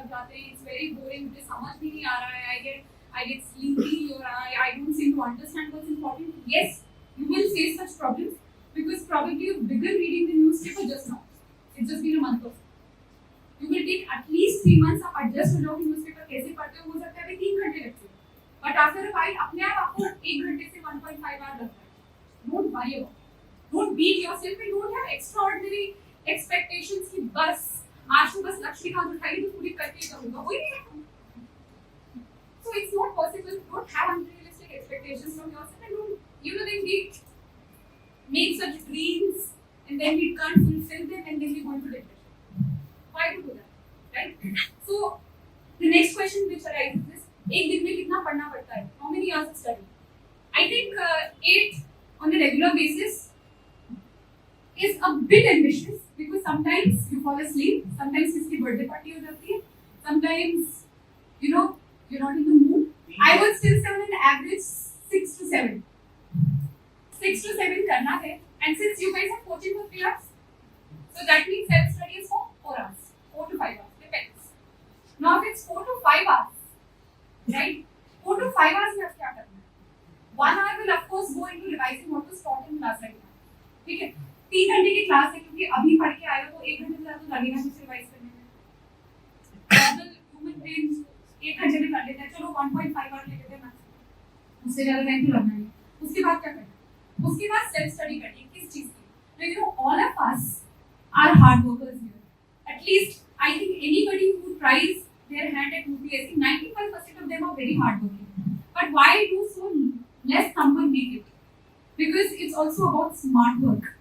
लग जाते हैं, it's very boring, मुझे समझ भी नहीं आ रहा है, I get sleepy or I don't seem to understand what's important. Yes, you will face such problems because probably you've begun reading the newspaper just now. It's just been a month or so. You will take at least 3 months आप adjust हो जाओ कि newspaper कैसे पढ़ते हो सकता है अभी 3 घंटे लगते हैं, but after a while अपने आप आपको 1 घंटे से 1.5 आवर लगता है. Don't worry about it. Don't beat yourself and don't have extraordinary expectations कि बस आज तो बस लक्ष्मीकांत उठाई तो पूरी करके करूँगा, वही नहीं है. So it's not possible. Don't have unrealistic expectations from yourself and don't, then we make such dreams and then we can't fulfill them and then we go into depression. Why to do that, right? So the next question which arises is, एक दिन में कितना पढ़ना पड़ता है? How many hours of study? I think 8 on a regular basis is a bit ambitious because sometimes you fall asleep, sometimes किसकी birthday party हो जाती है, sometimes you're not in the mood. I would still say on an average 6 to 7. 6 to 7 करना है, and since you guys have coaching for 3 hours, so that means self-study is for 4 hours, 4 to 5 hours, depends. Now if it's 4 to 5 hours, right? 4 to 5 hours में आप क्या करना है? 1 hour will of course go into revising what was taught in class right now. ठीक है? 3 घंटे की class है क्योंकि अभी पढ़ के आए हो तो 1 घंटे ज़्यादा तो लगेगा कुछ रिवाइज करने में. Normal human brains 1 घंटे में कर लेते हैं, चलो 1.5 आवर ले लेते हैं मैक्सिमम, उससे ज़्यादा टाइम तो लगना नहीं. उसके बाद क्या करना है? उसके बाद सेल्फ स्टडी करनी है. किस चीज़ की? all of us are hard workers here. At least I think anybody who tries their hand at UPSC, 95% of them are very hardworking. But why do so less number make it? Because it's also about smart work.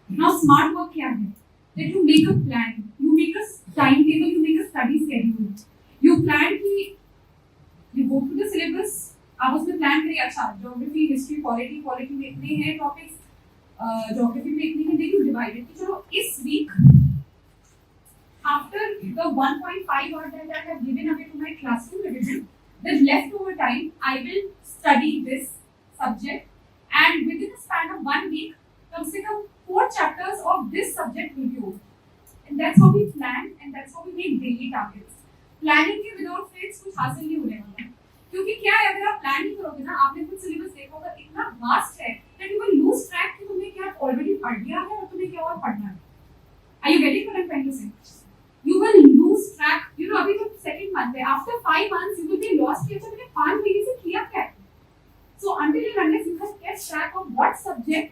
Now smart work क्या है? That you make a plan, you make a timetable, you make a study schedule. You plan कि you go through the syllabus, आप उसमें plan करिए, अच्छा geography, history, quality में इतने हैं topics, geography में इतने हैं, then you divide it. चलो इस week after the 1.5 hour that I have given away to my classroom revision, the leftover time I will study this subject, and within a span of 1 week, कम से कम 4 chapters of this subject will be over. And that's how we plan and that's how we make daily targets. Planning के without fails कुछ हासिल नहीं होने वाला, क्योंकि क्या है अगर आप प्लान नहीं करोगे ना, आपने कुछ सिलेबस देखा होगा इतना वास्ट है that you will lose track कि तुमने क्या ऑलरेडी पढ़ लिया है और तुम्हें क्या और पढ़ना है. Are you getting what I'm trying to say? You will lose track. अभी तो second month है, after 5 months you will be lost कि अच्छा मैंने 5 महीने से किया क्या है. So until and unless you can get track of what subject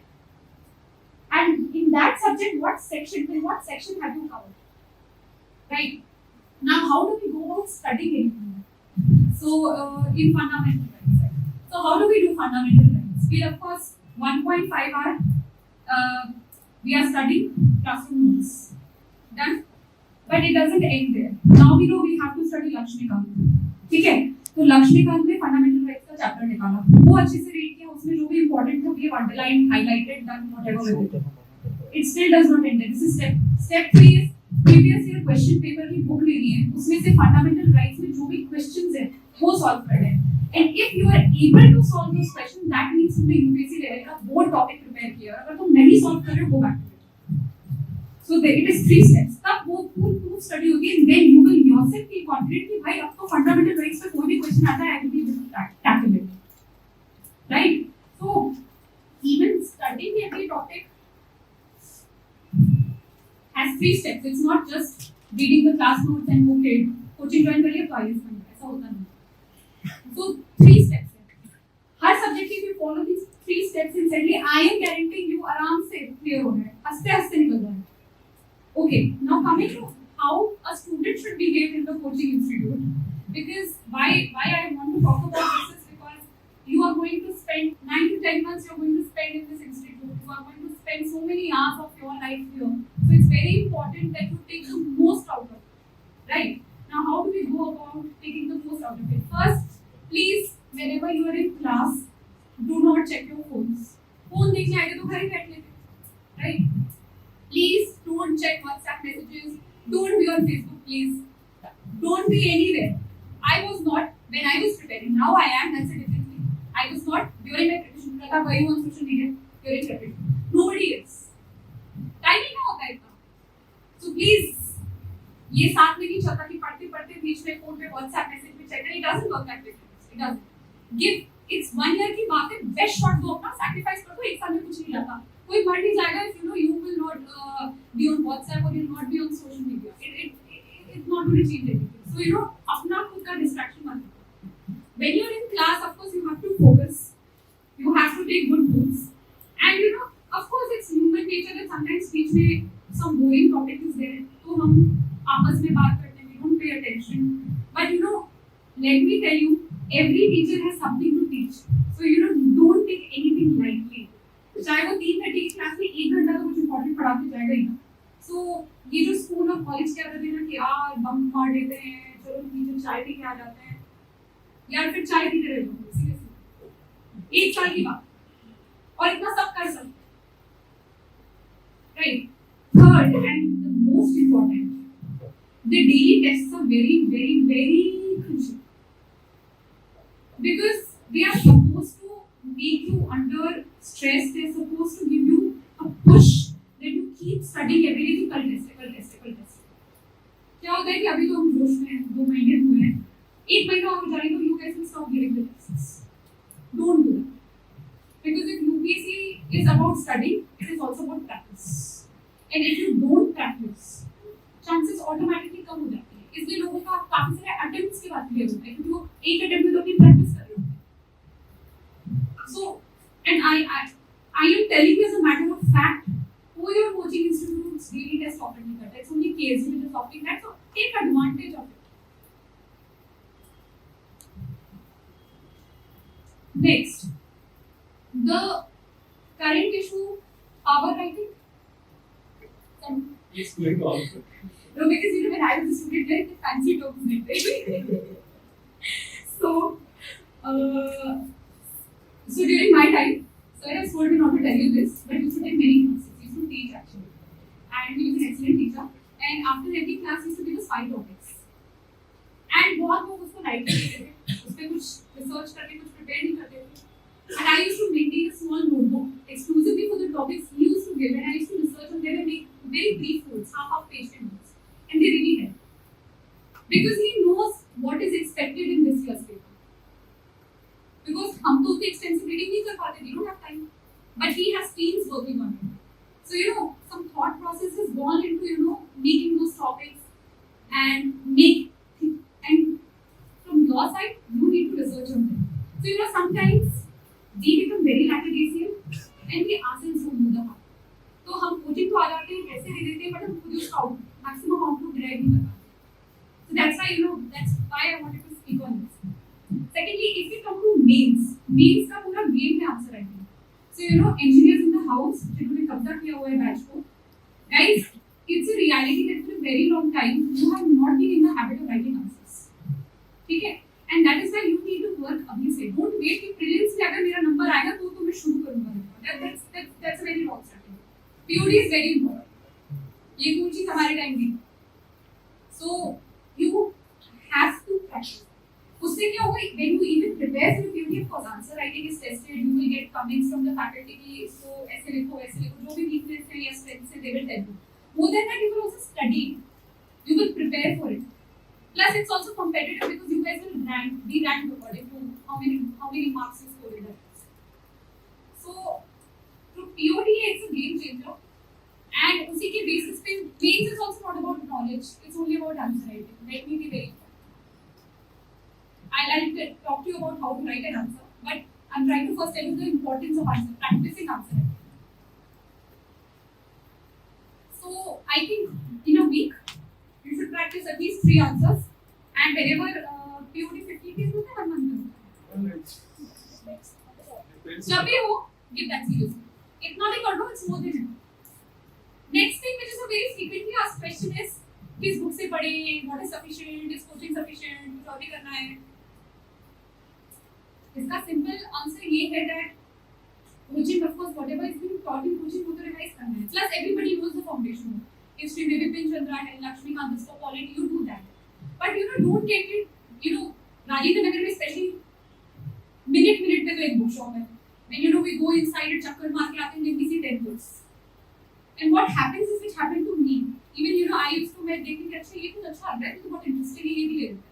and in that subject what section have you covered, right? Now how do we go about studying anything? So in fundamental rights, so how do we do fundamental rights? We of course 1.5 hour we are studying classroom notes, done. But it doesn't end there. Now we know we have to study Lakshmikant. ठीक है? तो लक्ष्मीकांत में fundamental rights का chapter निकाला, वो अच्छे से read किया, उसमें जो भी इंपॉर्टेंट था वो underline, highlighted, done whatever with it. It still does not end there. This is step 3 is previous year question paper की बुक लेनी है, उसमें से फंडामेंटल राइट्स में जो भी क्वेश्चंस हैं वो सॉल्व करने हैं. And if you are able to solve those questions, that means तुमने यूपीएससी लेवल का वो टॉपिक प्रिपेयर किया. अगर तुम नहीं सॉल्व कर रहे हो, go back to it. So it is 3 steps. तब वो पूरी स्टडी होती है, then you will yourself feel confident कि भाई अब तो फंडामेंटल राइट्स पे कोई भी क्वेश्चन आता है, I will be able to tackle it, right? So even studying every topic has 3 steps. It's not just reading the class notes and okay, coaching join करिए तो IAS बन गया, ऐसा होता नहीं. So 3 steps है. हर सब्जेक्ट के if you follow these 3 steps instantly, I am guaranteeing you आराम से clear हो जाए, हंसते निकल जाए. Okay, now coming to how a student should behave in the coaching institute, because why I want to talk about this is because you are going to spend 9 to 10 months you are going to spend in this institute. You are going to spend so many hours of your life here. So it's very important that you take the most out of it, right? Now how do we go about taking the most out of it? First, please, whenever you are in class, do not check your phones. Phone देखने आएंगे तो घर ही बैठ लेते, right? Please don't check WhatsApp messages. Don't be on Facebook, please. Don't be anywhere. I was not when I was preparing. Now I am. That's a different thing. I was not during my preparation. Were you on social media during preparation? Nobody is. Time ही ना होता है इतना. So please ये साथ में नहीं चलता कि पढ़ते पढ़ते बीच में फोन पे व्हाट्सएप मैसेज में चेक करें. It doesn't work that way. It doesn't. Give. It's 1 year की बात है. बेस्ट शॉट दो अपना, सैक्रिफाइस कर दो. एक साल में कुछ नहीं जाता. कोई मर नहीं जाएगा if you will not be on WhatsApp or you will not be on social media. It's not going to change anything. So अपना खुद का distraction मत लो. When you're in class, of course you have to focus. You have to take good notes. And of course it's human nature that sometimes speech में some boring topic is there. तो हम आपस में बात करते हैं. We don't pay attention. But let me tell you, every teacher has something to teach. So don't take anything lightly. चाहे वो 3:30 की क्लास में 1 घंटा तो कुछ इम्पोर्टेंट पढ़ा के जाएगा ही ना. सो ये जो स्कूल और कॉलेज के आदत है ना कि यार बंक मार देते हैं, चलो टीचर चाय पी के आ जाते हैं, यार फिर चाय पीते रह जाओ. सीरियसली 1 साल की बात और इतना सब कर सकते. Right. Third and the most important, the daily tests are very very very crucial because they are supposed to make you under stress. They are supposed to give you a push that you keep studying every day. कल test. क्या होता है कि अभी तो हम जोश में हैं, 2 महीने हुए हैं, 1 महीना और जाने तो you guys will stop giving the tests. Don't do that. Because if UPSC is about studying, it is also about practice. And if you don't practice, chances automatically कम हो जाती है. इसलिए लोगों का काफी सारे अटेम्प्ट्स के बाद क्लियर होता है क्योंकि वो एक अटेम्प्ट में तो अपनी प्रैक्टिस कर रहे होते हैं. So, and I am telling you as a matter of fact, all your coaching institutes daily test often नहीं करते. It's only KSU which is offering that. So take advantage of it. Next, the current issue, power writing. It's going to also. No, because when I was a student, there the fancy terms didn't. So during my time, sir has told me not to tell you this, but he used to take many classes. He used to teach actually, and he was an excellent teacher. And after every class, he used to give us 5 topics. And बहुत लोग उसको like करते थे, उस पे कुछ research करके कुछ प्रिपेयर नहीं करते थे. And I used to maintain a small notebook exclusively for the topics he used to give, and I used to research on them and make very brief notes, half-page notes, and they really help because he knows what is expected in this year's paper. Because हम तो उतनी extensive reading नहीं कर पाते, we don't have time, but he has teams working on it. So some thought process has gone into making those topics and from your side you need to research on them. So sometimes we become very lackadaisical and we ourselves don't do the part. तो हम coaching को आ जाते हैं, पैसे दे देते हैं, but हम खुद उसका मैक्सिमम आउटपुट ड्राइव नहीं कर पाते. So that's why I wanted to speak on this. Secondly, if we come to mains का पूरा गेम में आंसर आएगा. So engineers in the house जिन्होंने कब्जा किया हुआ है बैच को, guys, it's a reality that for a very long time you have not been in the habit of writing answers. ठीक है? And that is why you need to work अभी से. Don't wait कि prelims में अगर मेरा number आएगा तो मैं शुरू करूँगा. That's a very wrong strategy. POD is very important. ये कोई चीज़ हमारे टाइम की. So you have to practice. उससे क्या होगा? When you even prepare for the POD, of course, answer writing is tested. You will get comments from the faculty कि so ऐसे लिखो, जो भी weakness है या strengths है, they will tell you. More than that, you will also study. You will prepare for it. Plus, it's also competitive because you guys will be ranked according to how many marks you score in that. So, through POD, it's a game changer. And उसी के basis पे mains is also not about knowledge. It's only about answer writing. Let me be very clear. I'll talk to you about how to write an answer, but I'm trying to first tell you the importance of practicing answer writing. So, I think in a week, you should practice at least 3 answers, and whenever POD 50 days होता है 1 month जब भी हो give that seriously. इतना भी कर लो, it's more than enough. Next thing which is a very frequently asked question is किस book से पढ़ें, what is sufficient, is coaching sufficient, कुछ और भी करना है. इसका simple answer ये है that coaching, of course, whatever is being taught in coaching वो तो revise करना है. Plus everybody knows the foundation. History में Vipin Chandra है, Lakshmikant is for polity, you do that. But don't get it, Rajendra Nagar में especially minute में तो एक book shop है. And we go inside it, चक्कर मार के आते हैं, then we see 10 books. And what happens is, which happened to me, even I used to मैं देखती थी अच्छा ये कुछ अच्छा लग रहा है तो बहुत इंटरेस्टिंग है ये भी ले लेते हैं.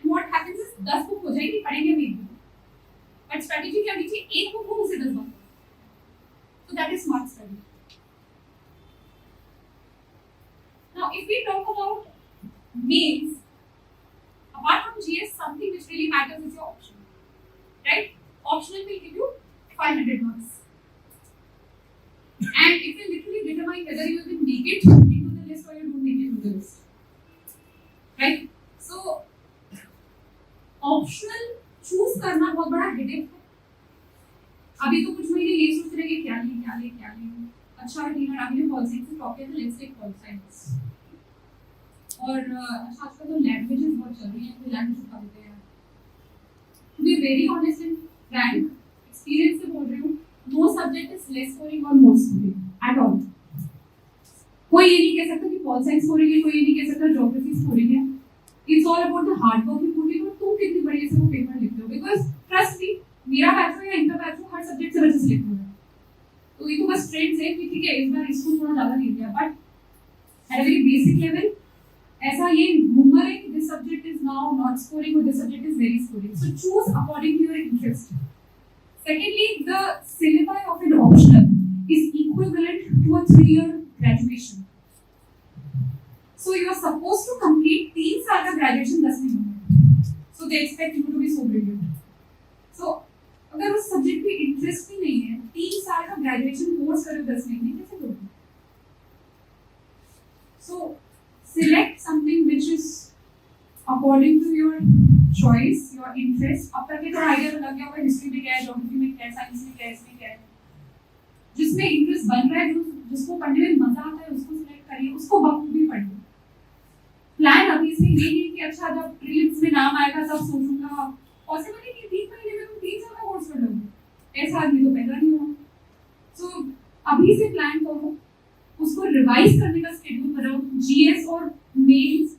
And what happens is 10 book हो जाएगी पढ़ेंगे भी. But strategy क्या लीजिए एक बुक हो उसे 10 बार. So that is smart study. Now if we talk about mains, apart from GS, something which really matters is your optional. Right? Optional will give you 500 marks. And it will literally determine whether you will make it into the list or you don't make it into the list. Right? So, optional choose करना बहुत बड़ा headache है. अभी तो कुछ महीने ये सोच रहे हैं क्या लें. अच्छा डिनर अभी पॉल साइंस से टॉप किया था, लेट्स टेक पॉल साइंस. और अच्छा आजकल तो लैंग्वेजेस बहुत चल रही हैं, तो लैंग्वेज उठा लेते हैं. To be very honest and frank, experience से बोल रही हूँ. No subject is less scoring or more scoring at all. कोई ये नहीं कह सकता कि पॉल साइंस स्कोरिंग है, कोई ये नहीं कह सकता ज्योग्राफी स्कोरिंग है. It's all about the hard work you put in और तुम कितनी बढ़िया से वो पेपर लिखते हो. Because trust me, मेरा बैच हो या इनका बैच हो, हर सब्जेक्ट से बच्चे सिलेक्ट हो रहे हैं. तो ये तो बस ट्रेंड है कि ठीक है इस बार इसको थोड़ा ज़्यादा दे दिया, but at a very basic level ऐसा ये rumor है कि this subject is now not scoring or this subject is very scoring. So choose according to your interest. Secondly, the syllabi of an optional is equivalent to a 3-year graduation. So you are supposed to complete 3 साल का graduation 10 महीनों में. So they expect you to be so brilliant. So अगर उस subject में interest ही नहीं है, 3 साल का graduation course करो 10 महीने कैसे करोगे? So select something which is according to your choice, your interest. अब तक ये तो आइडिया लग गया होगा हिस्ट्री में क्या है, ज्योग्राफी में क्या है, साइंस में क्या है, इसमें क्या है. जिसमें इंटरेस्ट बन रहा है, जिसको पढ़ने में मजा आता है उसको सिलेक्ट करिए, उसको बखूबी पढ़िए. प्लान अभी से ये नहीं कि अच्छा जब प्रीलिम्स में नाम आएगा तब सोचूंगा. पॉसिबल है कि 3 महीने में तुम 3 साल का कोर्स कर लोगे. ऐसा आदमी तो पैदा नहीं हुआ. सो अभी से प्लान करो, उसको रिवाइज करने का शेड्यूल बनाओ. जीएस और mains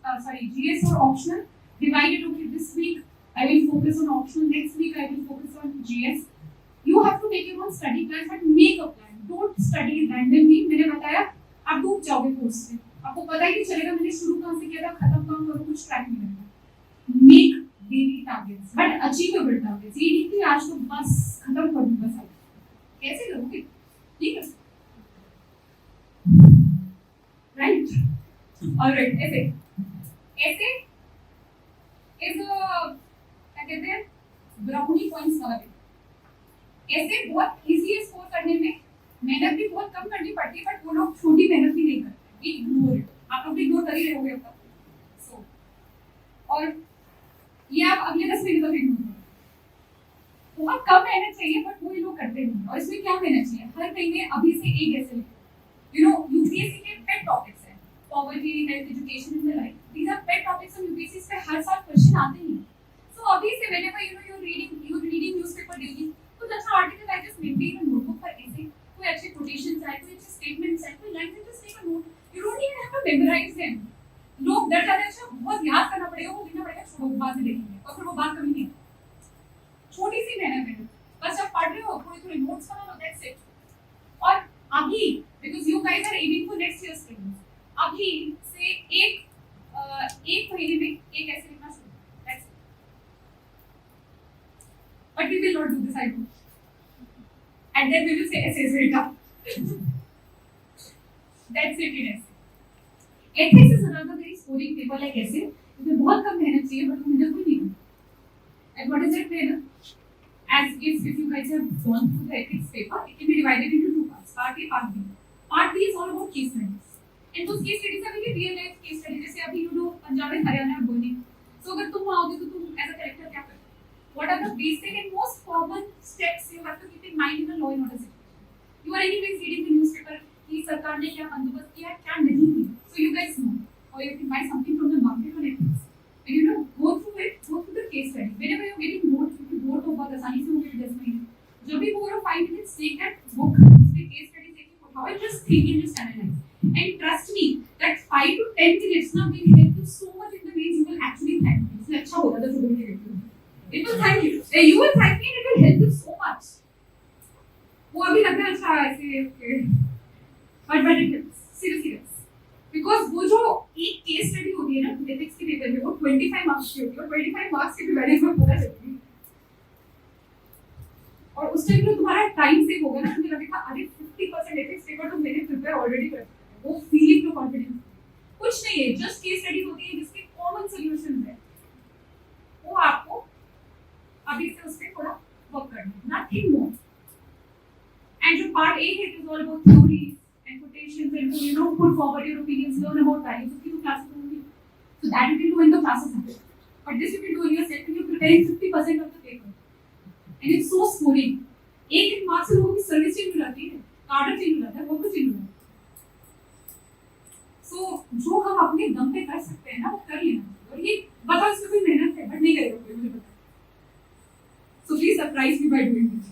GS or optional, divide it. Okay, this week I will focus on optional, next week I will focus on GS. You have to make your own study plan, but make a plan. Don't study randomly. मैंने बताया आप डूब जाओगे course से. आपको पता ही नहीं चलेगा मैंने शुरू कहाँ से किया था, खत्म कहाँ करूँ, कुछ ट्रैक नहीं रहेगा. Make daily targets, but achievable targets. ये नहीं कि आज तो बस खत्म कर दूँ बस. कैसे करोगे? ठीक है? Right? All right. ऐसे is क्या कहते हैं ब्राउनी पॉइंट्स वाला पेपर. ऐसे बहुत इजी है स्कोर करने में, मेहनत भी बहुत कम करनी पड़ती है, बट वो लोग छोटी मेहनत भी नहीं करते. ये इग्नोर है. आप लोग भी इग्नोर कर ही रहे होंगे अब तक. सो और ये आप अगले 10 महीने तक इग्नोर करो. बहुत कम मेहनत चाहिए, बट वो ये लोग करते नहीं. और इसमें क्या मेहनत चाहिए? हर महीने अभी से एक ऐसे लिखो. यूपीएससी के पेट टॉपिक्स हैं, poverty, health, education and the like. These are pet topics on UPSC पे हर साल क्वेश्चन आते ही. So अभी से whenever you're reading newspaper daily, कुछ अच्छा आर्टिकल है, just maintain a notebook for essay. कोई अच्छे quotations है, कोई अच्छे statements है, कोई lines है, just take a note. You don't even have to memorize them. लोग डर जाते हैं अच्छा बहुत याद करना पड़ेगा, वो लिखना पड़ेगा, छोड़ो बाद में देखेंगे. और फिर वो बात कभी नहीं. छोटी सी मेहनत है, बस जब पढ़ रहे हो थोड़ी नोट्स बना लो, that's it. और अभी because you guys are aiming for next year's prelims, अभी से एक महीने में एक ऐसे लिखना शुरू. That's it. But we will not do this, I know. And then we will say essays will come. That's it in essay. Ethics is another very scoring paper like essay. इसमें बहुत कम मेहनत चाहिए, but वो मेहनत कोई नहीं करता. And what is that मेहनत? As if you guys have gone through the ethics paper, it can be divided into 2 parts. Part A, Part B. Part B is all about case studies. And those case studies are very real life case studies. जैसे अभी Punjab and Haryana में bowling. So अगर तुम आओगे तो तुम as a character क्या करोगे? What are the basic and most common steps you have to keep in mind in a law and order situation? You are anyways reading the newspaper कि सरकार ने क्या बंदोबस्त किया, क्या नहीं किया. So you guys know. Or you can buy something from the market on ethics. And go through it, go through the case study. Whenever you're getting bored, क्योंकि bored तो बहुत आसानी से होंगे 10 महीने. जब भी बोर हो 5 minutes, take that book, उसके case study देखिए, how it just think and just analyze. And trust me, that 5 to 10 minutes now will help you so much in the ways you will actually thank me. इसलिए अच्छा होगा तो बोल के देखो. It will thank you. You will thank me and it will help you so much. वो अभी लगता है अच्छा ऐसे okay. But it helps. Serious because वो जो एक केस स्टडी होती है ना एथिक्स के पेपर में वो 25 मार्क्स की होती है और 25 मार्क्स की वैल्यूज में पता चलती है और उस टाइम में तुम्हारा टाइम सेव होगा ना तुम्हें लगेगा अरे 50% एथिक्स पेपर तो मैंने प्रिपेयर ऑलरेडी कर दिया है वो फीलिंग टू कॉन्फिडेंस कुछ नहीं है जस्ट केस स्टडी होती है जिसके कॉमन सॉल्यूशंस है वो आपको अभी से उस पे थोड़ा वर्क करना है नथिंग मोर एंड जो पार्ट ए है it is all about theories and quotations and to put forward your opinions, learn about values. So classes only. So that you can do when the classes happen. But this you can do in yourself when you're preparing 50% of the paper. And it's so scoring. एक marks से लोगों की service change हो जाती है, कार्डर change हो जाता है, बहुत कुछ चेंज हो जाता है. So जो हम अपने दम पे कर सकते हैं ना वो कर लेना और ये बताओ इसमें कोई मेहनत है बट नहीं करेगा कोई मुझे पता है. So please surprise me by doing this.